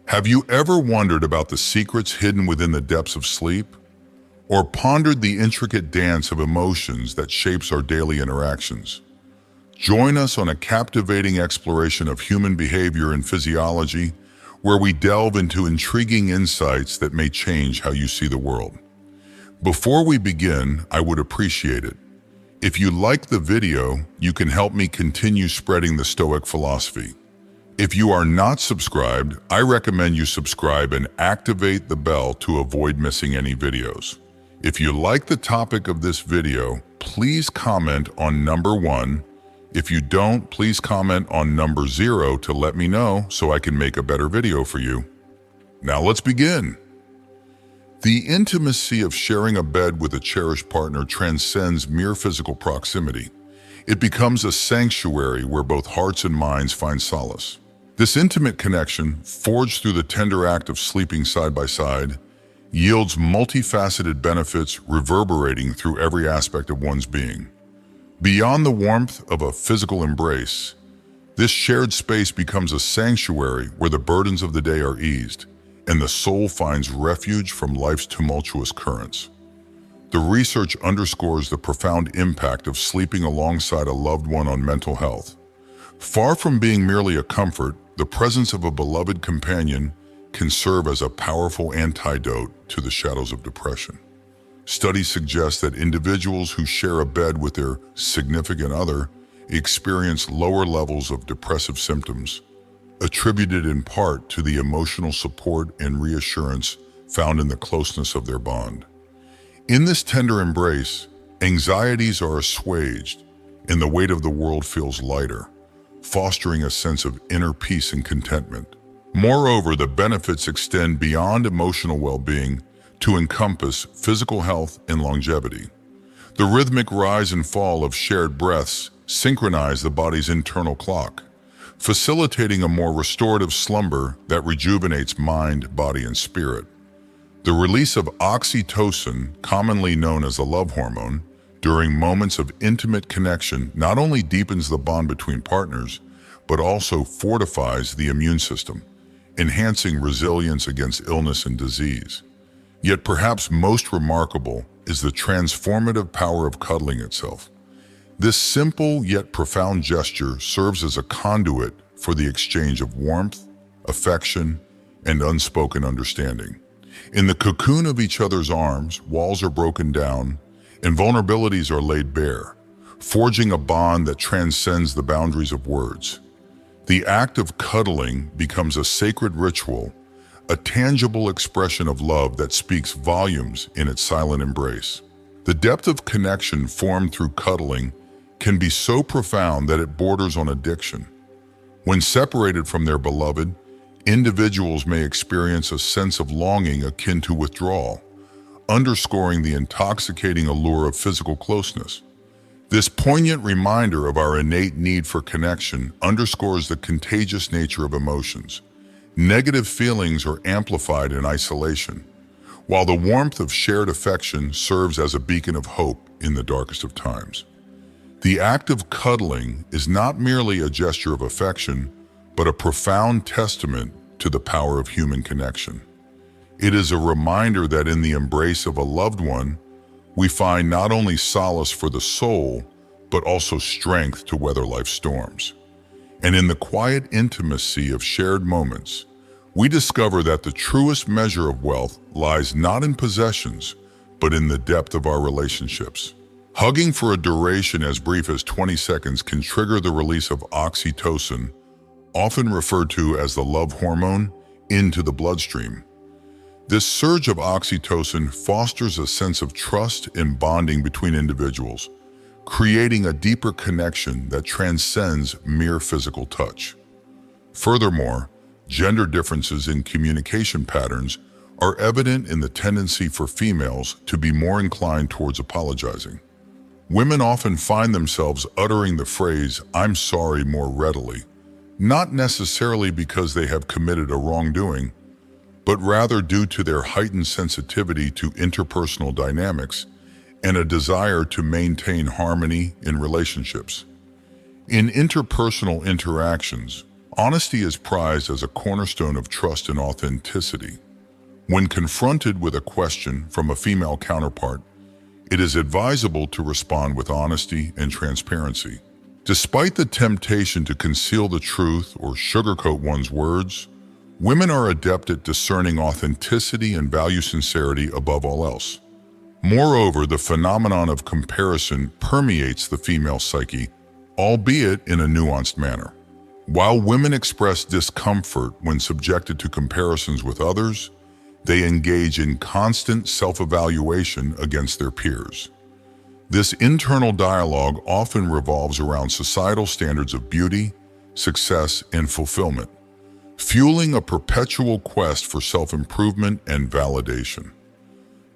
Have you ever wondered about the secrets hidden within the depths of sleep? Or pondered the intricate dance of emotions that shapes our daily interactions? Join us on a captivating exploration of human behavior and physiology, where we delve into intriguing insights that may change how you see the world. Before we begin, I would appreciate it if you like the video, you can help me continue spreading the Stoic philosophy. If you are not subscribed, I recommend you subscribe and activate the bell to avoid missing any videos. If you like the topic of this video, please comment on number 1. If you don't, please comment on number 0 to let me know so I can make a better video for you. Now let's begin. The intimacy of sharing a bed with a cherished partner transcends mere physical proximity. It becomes a sanctuary where both hearts and minds find solace. This intimate connection, forged through the tender act of sleeping side by side, yields multifaceted benefits reverberating through every aspect of one's being. Beyond the warmth of a physical embrace, this shared space becomes a sanctuary where the burdens of the day are eased, and the soul finds refuge from life's tumultuous currents. The research underscores the profound impact of sleeping alongside a loved one on mental health. Far from being merely a comfort, the presence of a beloved companion can serve as a powerful antidote to the shadows of depression. Studies suggest that individuals who share a bed with their significant other experience lower levels of depressive symptoms, attributed in part to the emotional support and reassurance found in the closeness of their bond. In this tender embrace, anxieties are assuaged and the weight of the world feels lighter, fostering a sense of inner peace and contentment. Moreover, the benefits extend beyond emotional well-being to encompass physical health and longevity. The rhythmic rise and fall of shared breaths synchronize the body's internal clock, facilitating a more restorative slumber that rejuvenates mind, body, and spirit. The release of oxytocin, commonly known as the love hormone, during moments of intimate connection not only deepens the bond between partners, but also fortifies the immune system, enhancing resilience against illness and disease. Yet perhaps most remarkable is the transformative power of cuddling itself. This simple yet profound gesture serves as a conduit for the exchange of warmth, affection, and unspoken understanding. In the cocoon of each other's arms, walls are broken down and vulnerabilities are laid bare, forging a bond that transcends the boundaries of words. The act of cuddling becomes a sacred ritual, a tangible expression of love that speaks volumes in its silent embrace. The depth of connection formed through cuddling can be so profound that it borders on addiction. When separated from their beloved, individuals may experience a sense of longing akin to withdrawal, underscoring the intoxicating allure of physical closeness. This poignant reminder of our innate need for connection underscores the contagious nature of emotions. Negative feelings are amplified in isolation, while the warmth of shared affection serves as a beacon of hope in the darkest of times. The act of cuddling is not merely a gesture of affection, but a profound testament to the power of human connection. It is a reminder that in the embrace of a loved one, we find not only solace for the soul, but also strength to weather life's storms. And in the quiet intimacy of shared moments, we discover that the truest measure of wealth lies not in possessions, but in the depth of our relationships. Hugging for a duration as brief as 20 seconds can trigger the release of oxytocin, often referred to as the love hormone, into the bloodstream. This surge of oxytocin fosters a sense of trust and bonding between individuals, creating a deeper connection that transcends mere physical touch. Furthermore, gender differences in communication patterns are evident in the tendency for females to be more inclined towards apologizing. Women often find themselves uttering the phrase, "I'm sorry," more readily, not necessarily because they have committed a wrongdoing, but rather due to their heightened sensitivity to interpersonal dynamics and a desire to maintain harmony in relationships. In interpersonal interactions, Honesty is prized as a cornerstone of trust and authenticity. When confronted with a question from a female counterpart, it is advisable to respond with honesty and transparency. Despite the temptation to conceal the truth or sugarcoat one's words, women are adept at discerning authenticity and value sincerity above all else. Moreover, the phenomenon of comparison permeates the female psyche, albeit in a nuanced manner. While women express discomfort when subjected to comparisons with others, they engage in constant self-evaluation against their peers. This internal dialogue often revolves around societal standards of beauty, success, and fulfillment, fueling a perpetual quest for self-improvement and validation.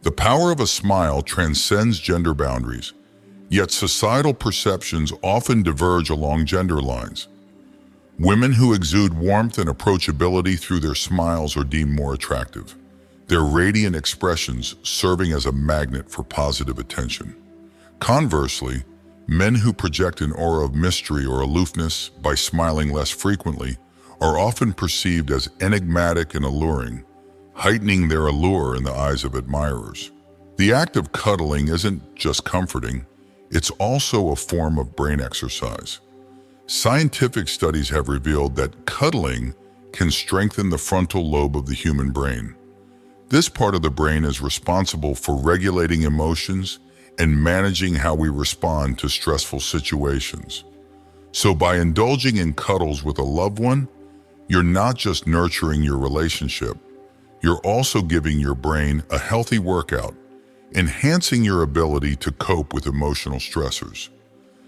The power of a smile transcends gender boundaries, yet societal perceptions often diverge along gender lines. Women who exude warmth and approachability through their smiles are deemed more attractive, their radiant expressions serving as a magnet for positive attention. Conversely, men who project an aura of mystery or aloofness by smiling less frequently are often perceived as enigmatic and alluring, heightening their allure in the eyes of admirers. The act of cuddling isn't just comforting, it's also a form of brain exercise. Scientific studies have revealed that cuddling can strengthen the frontal lobe of the human brain. This part of the brain is responsible for regulating emotions and managing how we respond to stressful situations. So by indulging in cuddles with a loved one, you're not just nurturing your relationship, you're also giving your brain a healthy workout, enhancing your ability to cope with emotional stressors.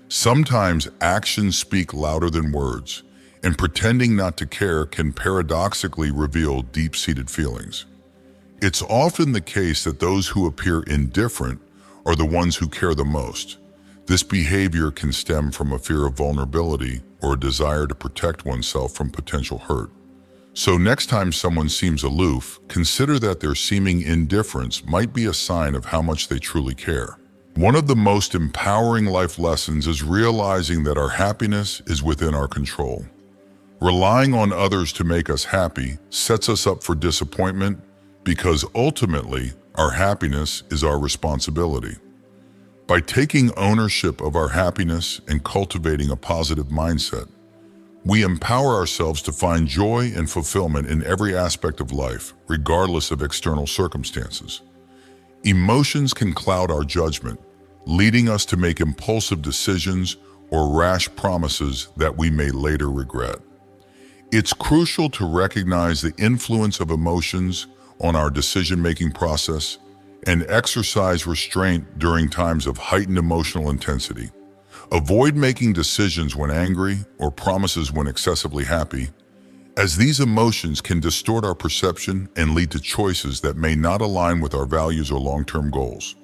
Sometimes actions speak louder than words, and pretending not to care can paradoxically reveal deep-seated feelings. It's often the case that those who appear indifferent are the ones who care the most. This behavior can stem from a fear of vulnerability or a desire to protect oneself from potential hurt. So next time someone seems aloof, consider that their seeming indifference might be a sign of how much they truly care. One of the most empowering life lessons is realizing that our happiness is within our control. Relying on others to make us happy sets us up for disappointment because ultimately, our happiness is our responsibility. By taking ownership of our happiness and cultivating a positive mindset, we empower ourselves to find joy and fulfillment in every aspect of life, regardless of external circumstances. Emotions can cloud our judgment, leading us to make impulsive decisions or rash promises that we may later regret. It's crucial to recognize the influence of emotions on our decision-making process and exercise restraint during times of heightened emotional intensity. Avoid making decisions when angry or promises when excessively happy, as these emotions can distort our perception and lead to choices that may not align with our values or long-term goals.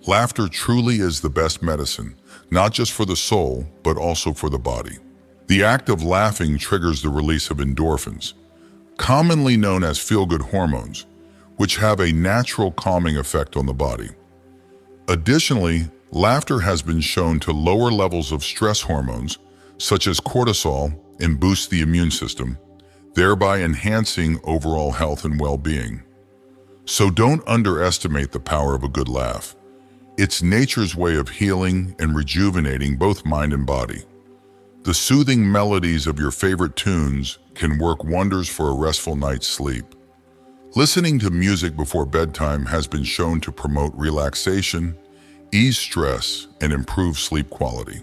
Laughter truly is the best medicine, not just for the soul, but also for the body. The act of laughing triggers the release of endorphins, commonly known as feel-good hormones, which have a natural calming effect on the body. Additionally, laughter has been shown to lower levels of stress hormones, such as cortisol, and boost the immune system, thereby enhancing overall health and well-being. So don't underestimate the power of a good laugh. It's nature's way of healing and rejuvenating both mind and body. The soothing melodies of your favorite tunes can work wonders for a restful night's sleep. Listening to music before bedtime has been shown to promote relaxation, ease stress, and improve sleep quality.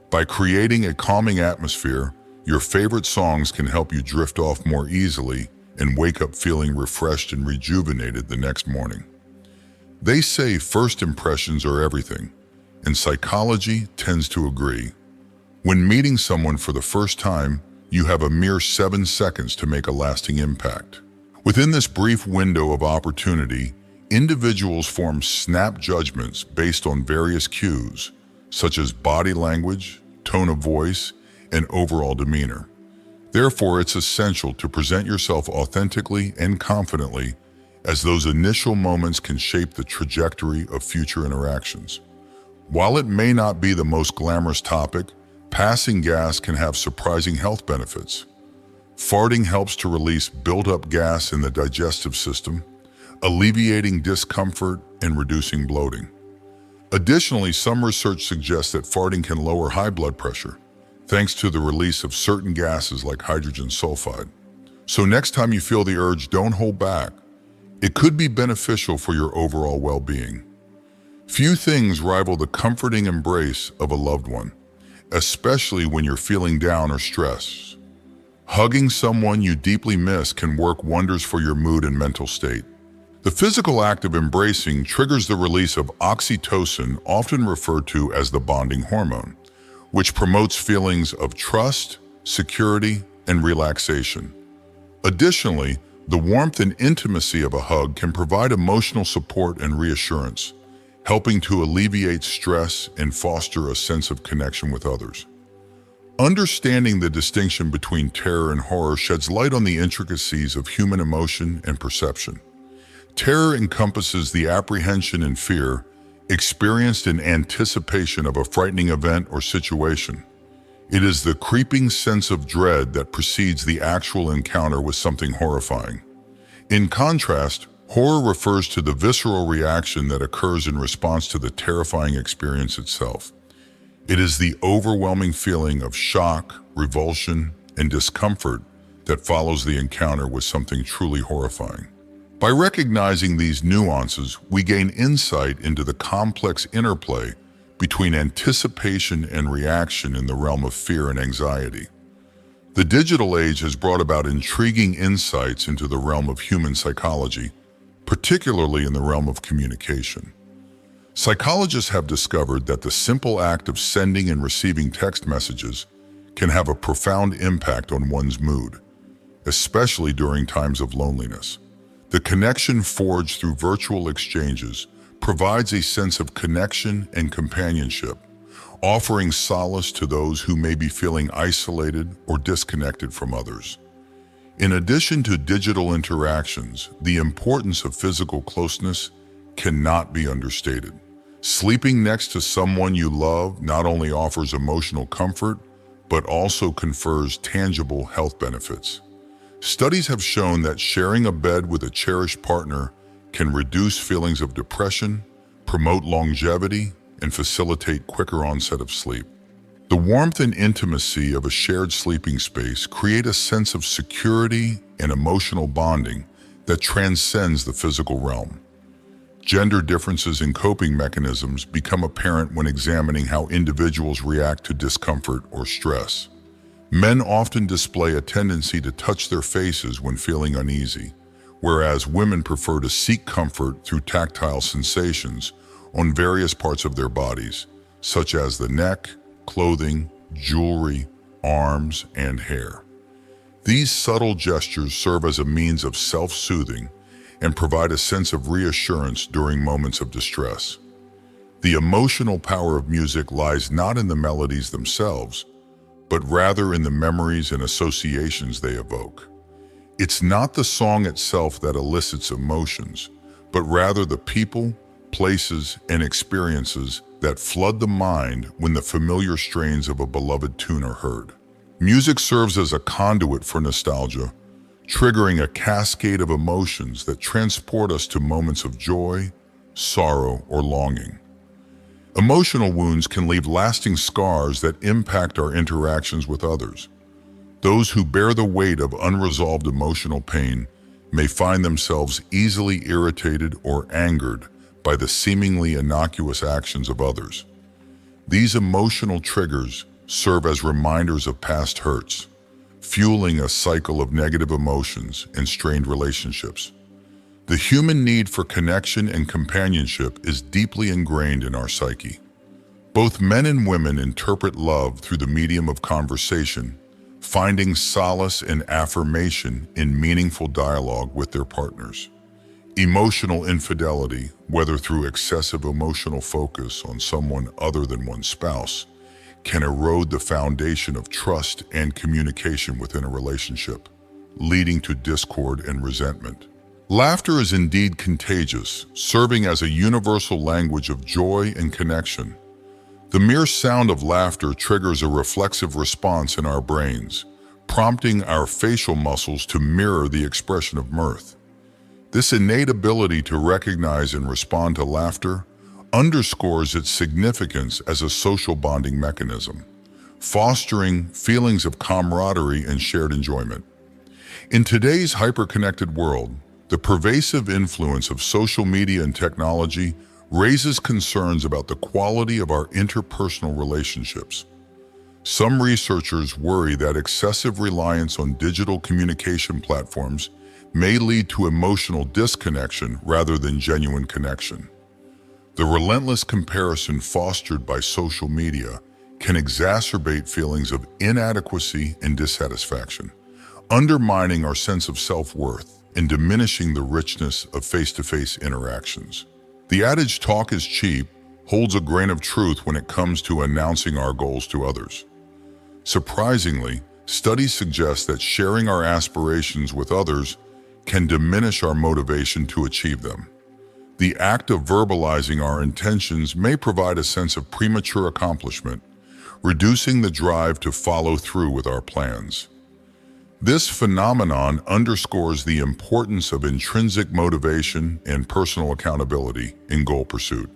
By creating a calming atmosphere, your favorite songs can help you drift off more easily and wake up feeling refreshed and rejuvenated the next morning. They say first impressions are everything, and psychology tends to agree. When meeting someone for the first time, you have a mere 7 seconds to make a lasting impact. Within this brief window of opportunity, individuals form snap judgments based on various cues, such as body language, tone of voice, and overall demeanor. Therefore, it's essential to present yourself authentically and confidently, as those initial moments can shape the trajectory of future interactions. While it may not be the most glamorous topic, passing gas can have surprising health benefits. Farting helps to release built-up gas in the digestive system, alleviating discomfort and reducing bloating. Additionally, some research suggests that farting can lower high blood pressure, thanks to the release of certain gases like hydrogen sulfide. So next time you feel the urge, don't hold back. It could be beneficial for your overall well-being. Few things rival the comforting embrace of a loved one, especially when you're feeling down or stressed. Hugging someone you deeply miss can work wonders for your mood and mental state. The physical act of embracing triggers the release of oxytocin, often referred to as the bonding hormone, which promotes feelings of trust, security, and relaxation. Additionally, the warmth and intimacy of a hug can provide emotional support and reassurance, helping to alleviate stress and foster a sense of connection with others. Understanding the distinction between terror and horror sheds light on the intricacies of human emotion and perception. Terror encompasses the apprehension and fear experienced in anticipation of a frightening event or situation. It is the creeping sense of dread that precedes the actual encounter with something horrifying. In contrast, horror refers to the visceral reaction that occurs in response to the terrifying experience itself. It is the overwhelming feeling of shock, revulsion, and discomfort that follows the encounter with something truly horrifying. By recognizing these nuances, we gain insight into the complex interplay between anticipation and reaction in the realm of fear and anxiety. The digital age has brought about intriguing insights into the realm of human psychology, particularly in the realm of communication. Psychologists have discovered that the simple act of sending and receiving text messages can have a profound impact on one's mood, especially during times of loneliness. The connection forged through virtual exchanges provides a sense of connection and companionship, offering solace to those who may be feeling isolated or disconnected from others. In addition to digital interactions, the importance of physical closeness cannot be understated. Sleeping next to someone you love not only offers emotional comfort, but also confers tangible health benefits. Studies have shown that sharing a bed with a cherished partner can reduce feelings of depression, promote longevity, and facilitate quicker onset of sleep. The warmth and intimacy of a shared sleeping space create a sense of security and emotional bonding that transcends the physical realm. Gender differences in coping mechanisms become apparent when examining how individuals react to discomfort or stress. Men often display a tendency to touch their faces when feeling uneasy, whereas women prefer to seek comfort through tactile sensations on various parts of their bodies, such as the neck, clothing, jewelry, arms, and hair. These subtle gestures serve as a means of self-soothing and provide a sense of reassurance during moments of distress. The emotional power of music lies not in the melodies themselves, but rather in the memories and associations they evoke. It's not the song itself that elicits emotions, but rather the people, places, and experiences that flood the mind when the familiar strains of a beloved tune are heard. Music serves as a conduit for nostalgia, triggering a cascade of emotions that transport us to moments of joy, sorrow, or longing. Emotional wounds can leave lasting scars that impact our interactions with others. Those who bear the weight of unresolved emotional pain may find themselves easily irritated or angered by the seemingly innocuous actions of others. These emotional triggers serve as reminders of past hurts, fueling a cycle of negative emotions and strained relationships. The human need for connection and companionship is deeply ingrained in our psyche. Both men and women interpret love through the medium of conversation, finding solace and affirmation in meaningful dialogue with their partners. Emotional infidelity, whether through excessive emotional focus on someone other than one's spouse, can erode the foundation of trust and communication within a relationship, leading to discord and resentment. Laughter is indeed contagious, serving as a universal language of joy and connection. The mere sound of laughter triggers a reflexive response in our brains, prompting our facial muscles to mirror the expression of mirth. This innate ability to recognize and respond to laughter underscores its significance as a social bonding mechanism, fostering feelings of camaraderie and shared enjoyment. In today's hyper-connected world, the pervasive influence of social media and technology raises concerns about the quality of our interpersonal relationships. Some researchers worry that excessive reliance on digital communication platforms may lead to emotional disconnection rather than genuine connection. The relentless comparison fostered by social media can exacerbate feelings of inadequacy and dissatisfaction, undermining our sense of self-worth and diminishing the richness of face-to-face interactions. The adage "talk is cheap" holds a grain of truth when it comes to announcing our goals to others. Surprisingly, studies suggest that sharing our aspirations with others can diminish our motivation to achieve them. The act of verbalizing our intentions may provide a sense of premature accomplishment, reducing the drive to follow through with our plans. This phenomenon underscores the importance of intrinsic motivation and personal accountability in goal pursuit.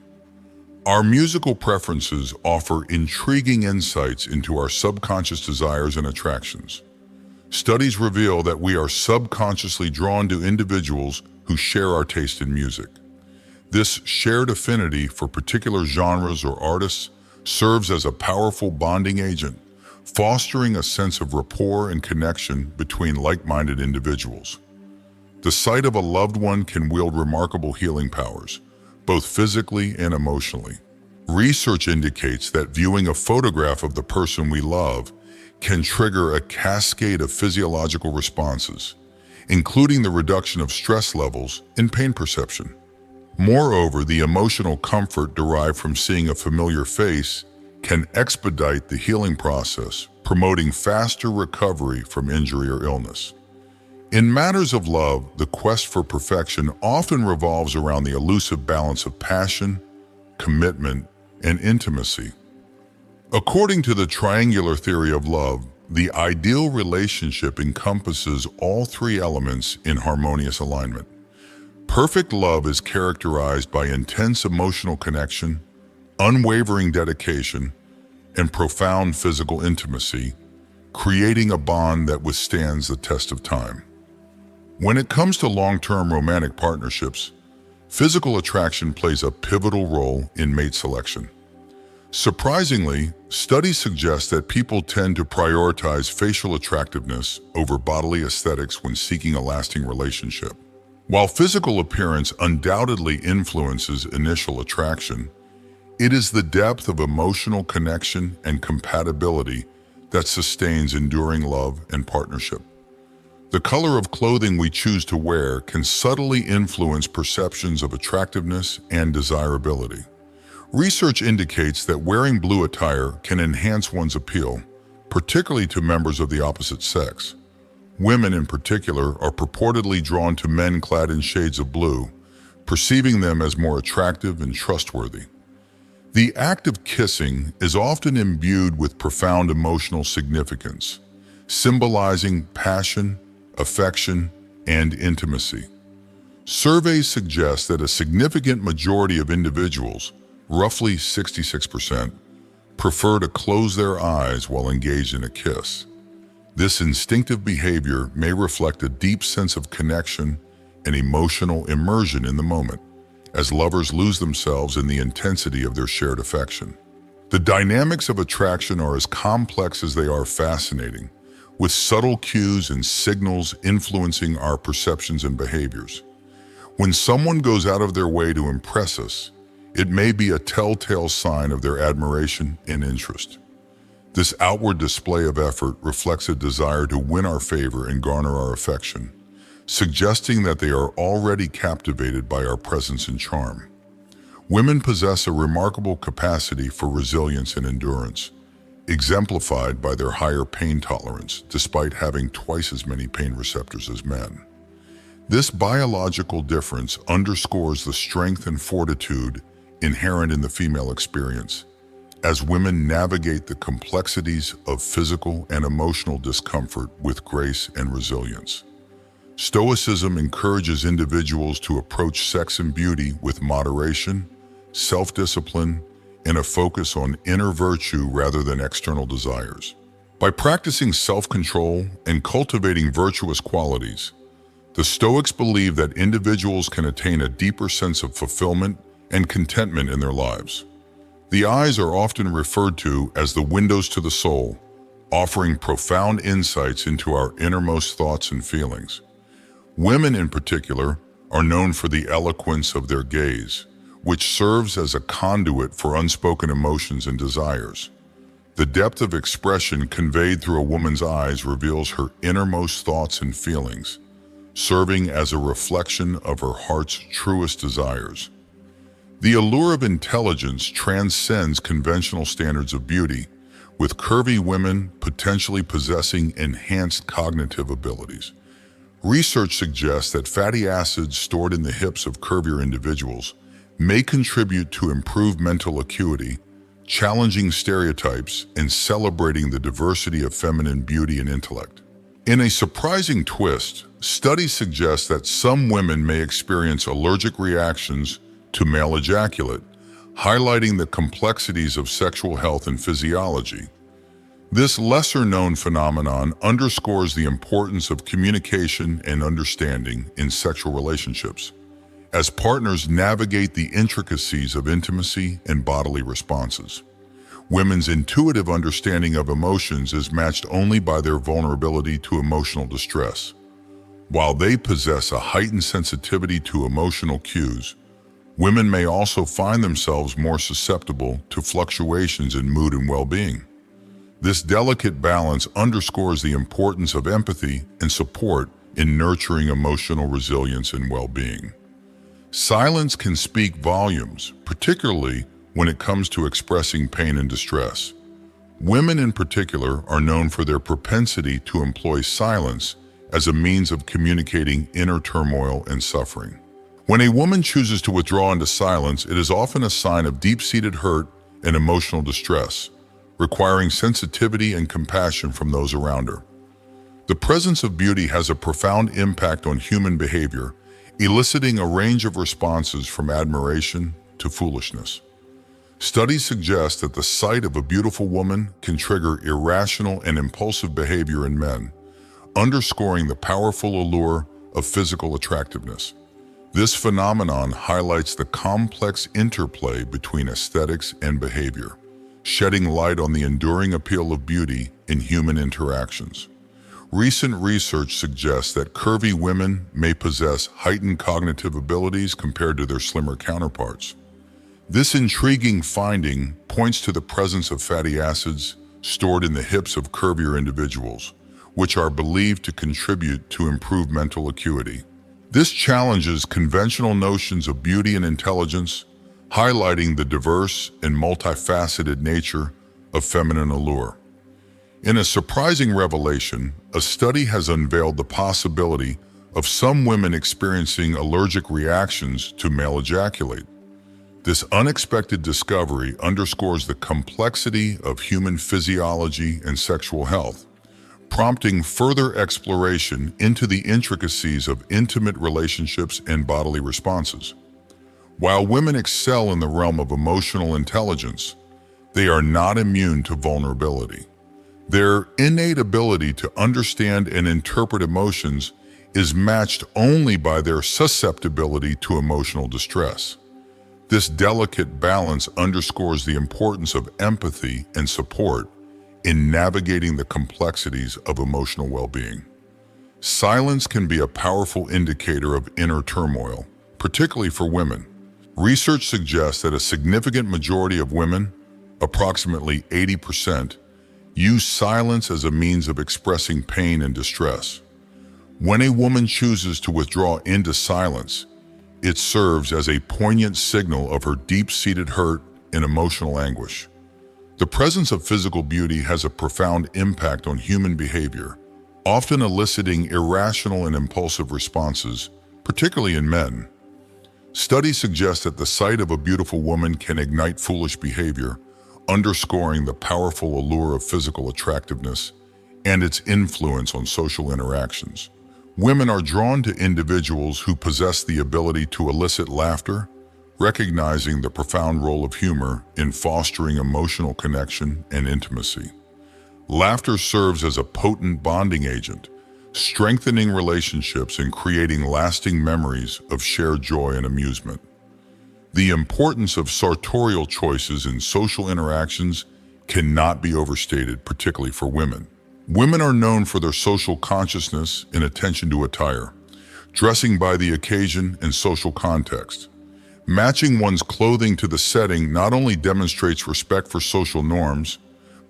Our musical preferences offer intriguing insights into our subconscious desires and attractions. Studies reveal that we are subconsciously drawn to individuals who share our taste in music. This shared affinity for particular genres or artists serves as a powerful bonding agent, fostering a sense of rapport and connection between like-minded individuals. The sight of a loved one can wield remarkable healing powers, both physically and emotionally. Research indicates that viewing a photograph of the person we love can trigger a cascade of physiological responses, including the reduction of stress levels and pain perception. Moreover, the emotional comfort derived from seeing a familiar face can expedite the healing process, promoting faster recovery from injury or illness. In matters of love, the quest for perfection often revolves around the elusive balance of passion, commitment, and intimacy. According to the triangular theory of love, the ideal relationship encompasses all three elements in harmonious alignment. Perfect love is characterized by intense emotional connection, unwavering dedication, and profound physical intimacy, creating a bond that withstands the test of time. When it comes to long-term romantic partnerships, physical attraction plays a pivotal role in mate selection. Surprisingly, studies suggest that people tend to prioritize facial attractiveness over bodily aesthetics when seeking a lasting relationship. While physical appearance undoubtedly influences initial attraction, it is the depth of emotional connection and compatibility that sustains enduring love and partnership. The color of clothing we choose to wear can subtly influence perceptions of attractiveness and desirability. Research indicates that wearing blue attire can enhance one's appeal, particularly to members of the opposite sex. Women in particular are purportedly drawn to men clad in shades of blue, perceiving them as more attractive and trustworthy. The act of kissing is often imbued with profound emotional significance, symbolizing passion, affection, and intimacy. Surveys suggest that a significant majority of individuals, roughly 66%, prefer to close their eyes while engaged in a kiss. This instinctive behavior may reflect a deep sense of connection and emotional immersion in the moment, as lovers lose themselves in the intensity of their shared affection. The dynamics of attraction are as complex as they are fascinating, with subtle cues and signals influencing our perceptions and behaviors. When someone goes out of their way to impress us, it may be a telltale sign of their admiration and interest. This outward display of effort reflects a desire to win our favor and garner our affection, suggesting that they are already captivated by our presence and charm. Women possess a remarkable capacity for resilience and endurance, exemplified by their higher pain tolerance despite having twice as many pain receptors as men. This biological difference underscores the strength and fortitude inherent in the female experience, as women navigate the complexities of physical and emotional discomfort with grace and resilience. Stoicism encourages individuals to approach sex and beauty with moderation, self-discipline, and a focus on inner virtue rather than external desires. By practicing self-control and cultivating virtuous qualities, the Stoics believe that individuals can attain a deeper sense of fulfillment and contentment in their lives. The eyes are often referred to as the windows to the soul, offering profound insights into our innermost thoughts and feelings. Women in particular are known for the eloquence of their gaze, which serves as a conduit for unspoken emotions and desires. The depth of expression conveyed through a woman's eyes reveals her innermost thoughts and feelings, serving as a reflection of her heart's truest desires. The allure of intelligence transcends conventional standards of beauty, with curvy women potentially possessing enhanced cognitive abilities. Research suggests that fatty acids stored in the hips of curvier individuals may contribute to improved mental acuity, challenging stereotypes and celebrating the diversity of feminine beauty and intellect. In a surprising twist, studies suggest that some women may experience allergic reactions to male ejaculate, highlighting the complexities of sexual health and physiology. This lesser-known phenomenon underscores the importance of communication and understanding in sexual relationships, as partners navigate the intricacies of intimacy and bodily responses. Women's intuitive understanding of emotions is matched only by their vulnerability to emotional distress. While they possess a heightened sensitivity to emotional cues, women may also find themselves more susceptible to fluctuations in mood and well-being. This delicate balance underscores the importance of empathy and support in nurturing emotional resilience and well-being. Silence can speak volumes, particularly when it comes to expressing pain and distress. Women in particular are known for their propensity to employ silence as a means of communicating inner turmoil and suffering. When a woman chooses to withdraw into silence, it is often a sign of deep-seated hurt and emotional distress, requiring sensitivity and compassion from those around her. The presence of beauty has a profound impact on human behavior, eliciting a range of responses from admiration to foolishness. Studies suggest that the sight of a beautiful woman can trigger irrational and impulsive behavior in men, underscoring the powerful allure of physical attractiveness. This phenomenon highlights the complex interplay between aesthetics and behavior, shedding light on the enduring appeal of beauty in human interactions. Recent research suggests that curvy women may possess heightened cognitive abilities compared to their slimmer counterparts. This intriguing finding points to the presence of fatty acids stored in the hips of curvier individuals, which are believed to contribute to improved mental acuity. This challenges conventional notions of beauty and intelligence, highlighting the diverse and multifaceted nature of feminine allure. In a surprising revelation, a study has unveiled the possibility of some women experiencing allergic reactions to male ejaculate. This unexpected discovery underscores the complexity of human physiology and sexual health, prompting further exploration into the intricacies of intimate relationships and bodily responses. While women excel in the realm of emotional intelligence, they are not immune to vulnerability. Their innate ability to understand and interpret emotions is matched only by their susceptibility to emotional distress. This delicate balance underscores the importance of empathy and support in navigating the complexities of emotional well-being. Silence can be a powerful indicator of inner turmoil, particularly for women. Research suggests that a significant majority of women, approximately 80%, use silence as a means of expressing pain and distress. When a woman chooses to withdraw into silence, it serves as a poignant signal of her deep-seated hurt and emotional anguish. The presence of physical beauty has a profound impact on human behavior, often eliciting irrational and impulsive responses, particularly in men. Studies suggest that the sight of a beautiful woman can ignite foolish behavior, underscoring the powerful allure of physical attractiveness and its influence on social interactions. Women are drawn to individuals who possess the ability to elicit laughter, recognizing the profound role of humor in fostering emotional connection and intimacy. Laughter serves as a potent bonding agent, strengthening relationships and creating lasting memories of shared joy and amusement. The importance of sartorial choices in social interactions cannot be overstated, particularly for women. Women are known for their social consciousness and attention to attire, dressing by the occasion and social context. Matching one's clothing to the setting not only demonstrates respect for social norms,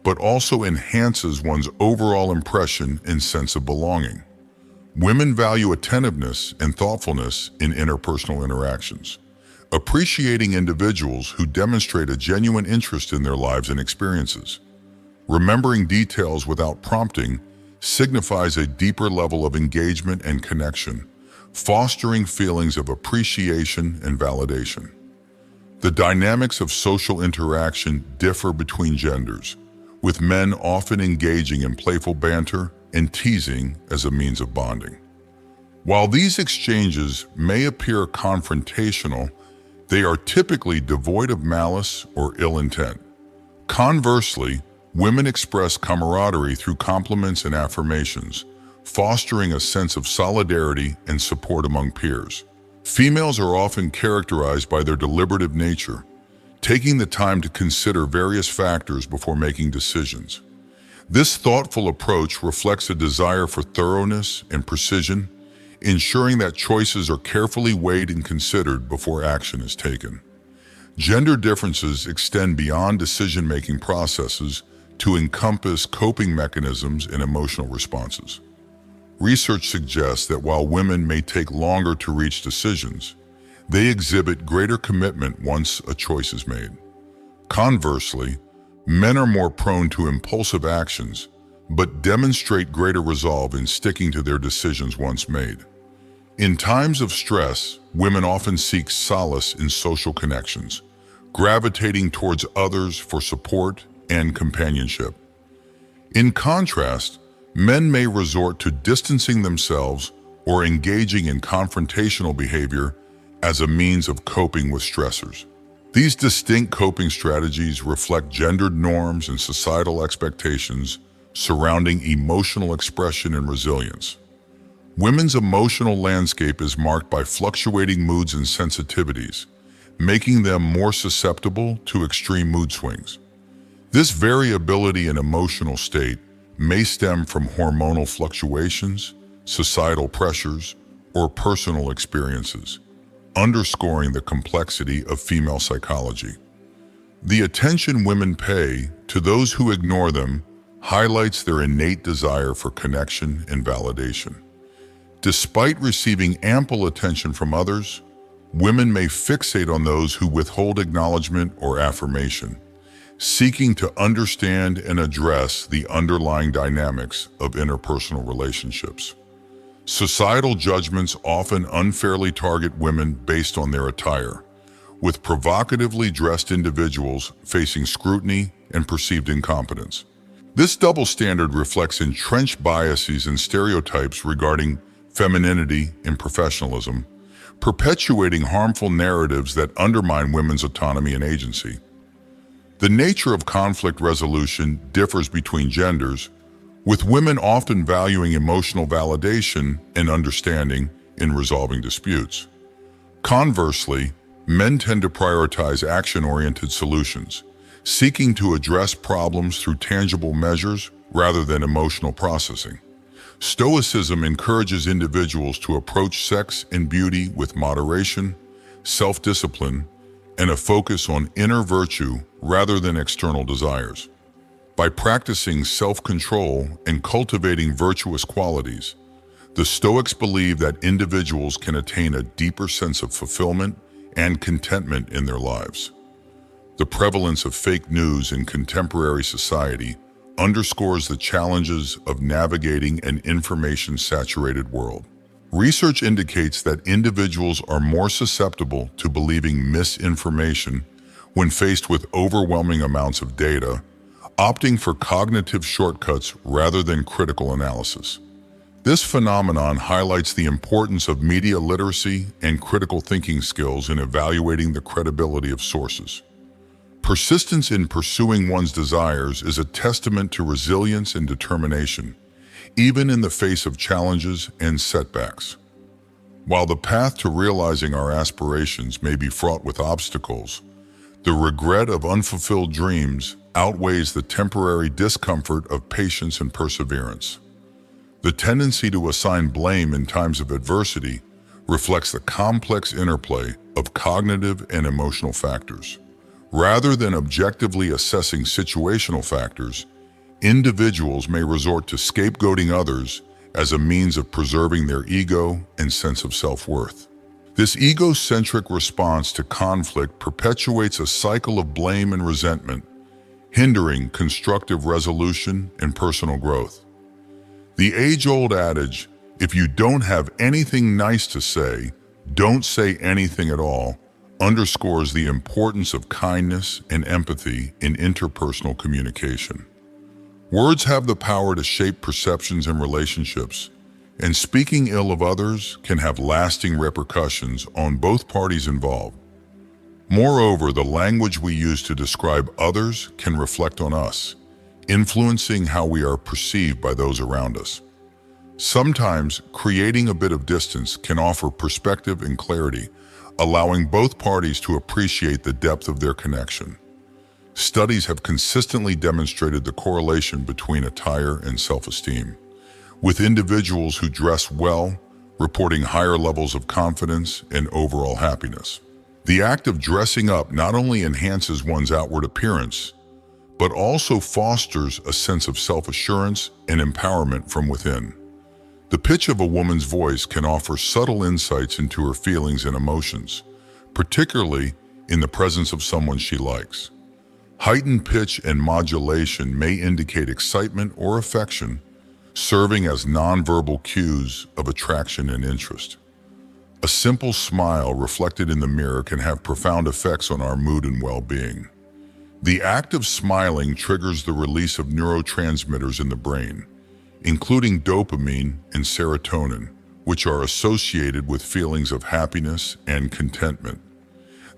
but also enhances one's overall impression and sense of belonging. Women value attentiveness and thoughtfulness in interpersonal interactions, appreciating individuals who demonstrate a genuine interest in their lives and experiences. Remembering details without prompting signifies a deeper level of engagement and connection, fostering feelings of appreciation and validation. The dynamics of social interaction differ between genders, with men often engaging in playful banter and teasing as a means of bonding. While these exchanges may appear confrontational, they are typically devoid of malice or ill intent. Conversely, women express camaraderie through compliments and affirmations, fostering a sense of solidarity and support among peers. Females are often characterized by their deliberative nature, taking the time to consider various factors before making decisions. This thoughtful approach reflects a desire for thoroughness and precision, ensuring that choices are carefully weighed and considered before action is taken. Gender differences extend beyond decision-making processes to encompass coping mechanisms and emotional responses. Research suggests that while women may take longer to reach decisions, they exhibit greater commitment once a choice is made. Conversely, men are more prone to impulsive actions, but demonstrate greater resolve in sticking to their decisions once made. In times of stress, women often seek solace in social connections, gravitating towards others for support and companionship. In contrast, men may resort to distancing themselves or engaging in confrontational behavior as a means of coping with stressors. These distinct coping strategies reflect gendered norms and societal expectations surrounding emotional expression and resilience. Women's emotional landscape is marked by fluctuating moods and sensitivities, making them more susceptible to extreme mood swings. This variability in emotional state may stem from hormonal fluctuations, societal pressures, or personal experiences, underscoring the complexity of female psychology. The attention women pay to those who ignore them highlights their innate desire for connection and validation. Despite receiving ample attention from others, women may fixate on those who withhold acknowledgement or affirmation, seeking to understand and address the underlying dynamics of interpersonal relationships. Societal judgments often unfairly target women based on their attire, with provocatively dressed individuals facing scrutiny and perceived incompetence. This double standard reflects entrenched biases and stereotypes regarding femininity and professionalism, perpetuating harmful narratives that undermine women's autonomy and agency. The nature of conflict resolution differs between genders, with women often valuing emotional validation and understanding in resolving disputes. Conversely, men tend to prioritize action-oriented solutions, seeking to address problems through tangible measures rather than emotional processing. Stoicism encourages individuals to approach sex and beauty with moderation, self-discipline, and a focus on inner virtue rather than external desires. By practicing self-control and cultivating virtuous qualities, the Stoics believe that individuals can attain a deeper sense of fulfillment and contentment in their lives. The prevalence of fake news in contemporary society underscores the challenges of navigating an information-saturated world. Research indicates that individuals are more susceptible to believing misinformation when faced with overwhelming amounts of data, opting for cognitive shortcuts rather than critical analysis. This phenomenon highlights the importance of media literacy and critical thinking skills in evaluating the credibility of sources. Persistence in pursuing one's desires is a testament to resilience and determination, even in the face of challenges and setbacks. While the path to realizing our aspirations may be fraught with obstacles, the regret of unfulfilled dreams outweighs the temporary discomfort of patience and perseverance. The tendency to assign blame in times of adversity reflects the complex interplay of cognitive and emotional factors. Rather than objectively assessing situational factors, individuals may resort to scapegoating others as a means of preserving their ego and sense of self-worth. This egocentric response to conflict perpetuates a cycle of blame and resentment, hindering constructive resolution and personal growth. The age-old adage, "If you don't have anything nice to say, don't say anything at all," underscores the importance of kindness and empathy in interpersonal communication. Words have the power to shape perceptions and relationships, and speaking ill of others can have lasting repercussions on both parties involved. Moreover, the language we use to describe others can reflect on us, influencing how we are perceived by those around us. Sometimes, creating a bit of distance can offer perspective and clarity, allowing both parties to appreciate the depth of their connection. Studies have consistently demonstrated the correlation between attire and self-esteem, with individuals who dress well reporting higher levels of confidence and overall happiness. The act of dressing up not only enhances one's outward appearance, but also fosters a sense of self-assurance and empowerment from within. The pitch of a woman's voice can offer subtle insights into her feelings and emotions, particularly in the presence of someone she likes. Heightened pitch and modulation may indicate excitement or affection, serving as nonverbal cues of attraction and interest. A simple smile reflected in the mirror can have profound effects on our mood and well-being. The act of smiling triggers the release of neurotransmitters in the brain, including dopamine and serotonin, which are associated with feelings of happiness and contentment.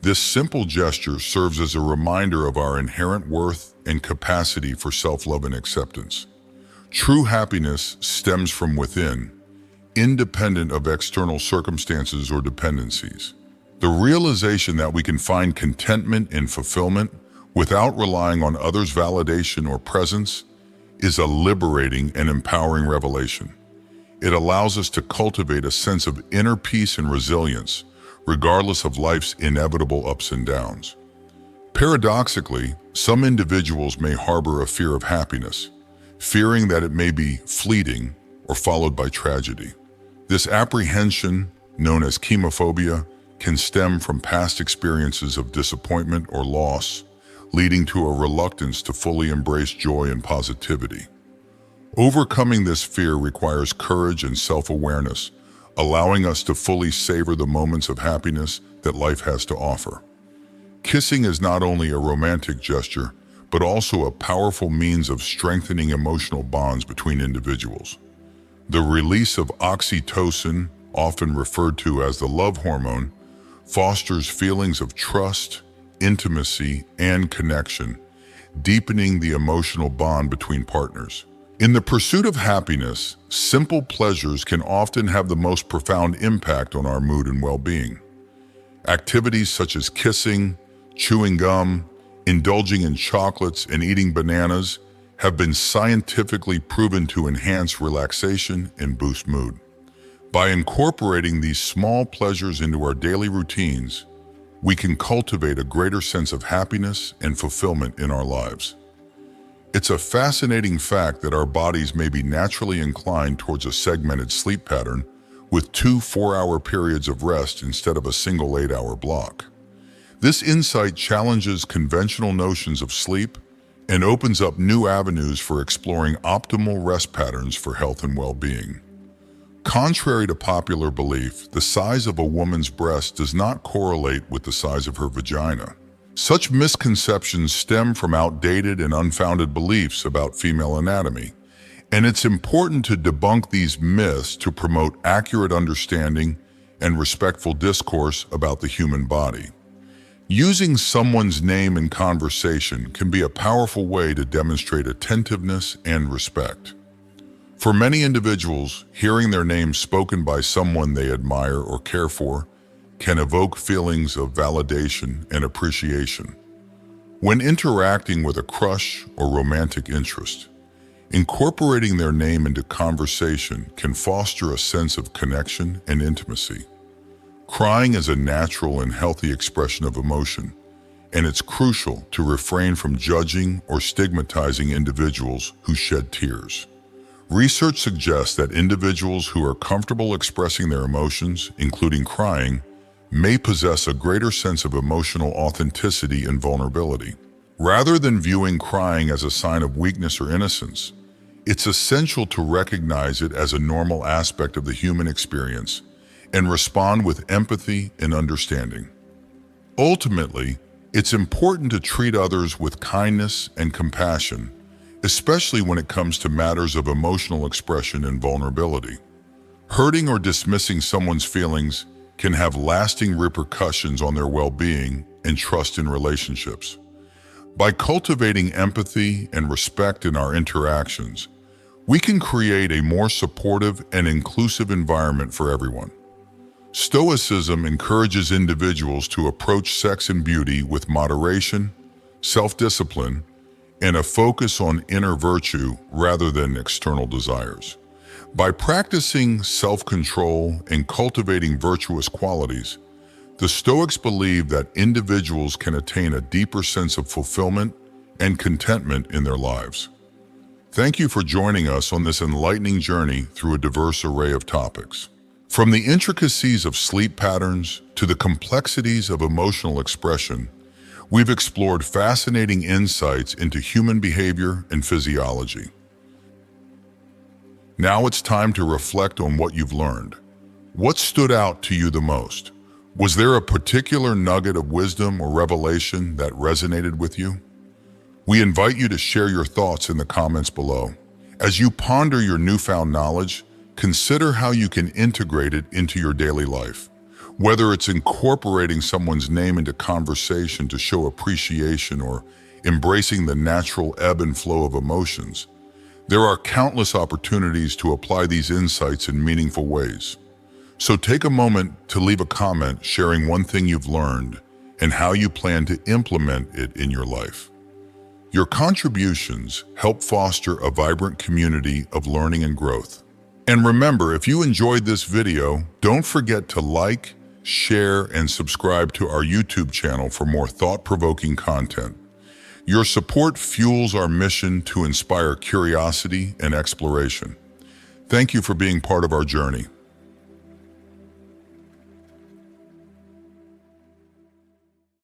This simple gesture serves as a reminder of our inherent worth and capacity for self-love and acceptance. True happiness stems from within, independent of external circumstances or dependencies. The realization that we can find contentment and fulfillment without relying on others' validation or presence is a liberating and empowering revelation. It allows us to cultivate a sense of inner peace and resilience, regardless of life's inevitable ups and downs. Paradoxically, some individuals may harbor a fear of happiness, fearing that it may be fleeting or followed by tragedy. This apprehension, known as chemophobia, can stem from past experiences of disappointment or loss, leading to a reluctance to fully embrace joy and positivity. Overcoming this fear requires courage and self-awareness, allowing us to fully savor the moments of happiness that life has to offer. Kissing is not only a romantic gesture, but also a powerful means of strengthening emotional bonds between individuals. The release of oxytocin, often referred to as the love hormone, fosters feelings of trust, intimacy, and connection, deepening the emotional bond between partners. In the pursuit of happiness, simple pleasures can often have the most profound impact on our mood and well-being. Activities such as kissing, chewing gum, indulging in chocolates, and eating bananas have been scientifically proven to enhance relaxation and boost mood. By incorporating these small pleasures into our daily routines, we can cultivate a greater sense of happiness and fulfillment in our lives. It's a fascinating fact that our bodies may be naturally inclined towards a segmented sleep pattern with 2 4-hour periods of rest instead of a single 8-hour block. This insight challenges conventional notions of sleep and opens up new avenues for exploring optimal rest patterns for health and well-being. Contrary to popular belief, the size of a woman's breast does not correlate with the size of her vagina. Such misconceptions stem from outdated and unfounded beliefs about female anatomy, and it's important to debunk these myths to promote accurate understanding and respectful discourse about the human body. Using someone's name in conversation can be a powerful way to demonstrate attentiveness and respect. For many individuals, hearing their name spoken by someone they admire or care for can evoke feelings of validation and appreciation. When interacting with a crush or romantic interest, incorporating their name into conversation can foster a sense of connection and intimacy. Crying is a natural and healthy expression of emotion, and it's crucial to refrain from judging or stigmatizing individuals who shed tears. Research suggests that individuals who are comfortable expressing their emotions, including crying, may possess a greater sense of emotional authenticity and vulnerability. Rather than viewing crying as a sign of weakness or innocence, it's essential to recognize it as a normal aspect of the human experience and respond with empathy and understanding. Ultimately, it's important to treat others with kindness and compassion, especially when it comes to matters of emotional expression and vulnerability. Hurting or dismissing someone's feelings can have lasting repercussions on their well-being and trust in relationships. By cultivating empathy and respect in our interactions, we can create a more supportive and inclusive environment for everyone. Stoicism encourages individuals to approach sex and beauty with moderation, self-discipline, and a focus on inner virtue rather than external desires. By practicing self-control and cultivating virtuous qualities, the Stoics believe that individuals can attain a deeper sense of fulfillment and contentment in their lives. Thank you for joining us on this enlightening journey through a diverse array of topics. From the intricacies of sleep patterns to the complexities of emotional expression, we've explored fascinating insights into human behavior and physiology. Now it's time to reflect on what you've learned. What stood out to you the most? Was there a particular nugget of wisdom or revelation that resonated with you? We invite you to share your thoughts in the comments below. As you ponder your newfound knowledge, consider how you can integrate it into your daily life. Whether it's incorporating someone's name into conversation to show appreciation or embracing the natural ebb and flow of emotions, there are countless opportunities to apply these insights in meaningful ways. So take a moment to leave a comment sharing one thing you've learned and how you plan to implement it in your life. Your contributions help foster a vibrant community of learning and growth. And remember, if you enjoyed this video, don't forget to like, share, and subscribe to our YouTube channel for more thought-provoking content. Your support fuels our mission to inspire curiosity and exploration. Thank you for being part of our journey.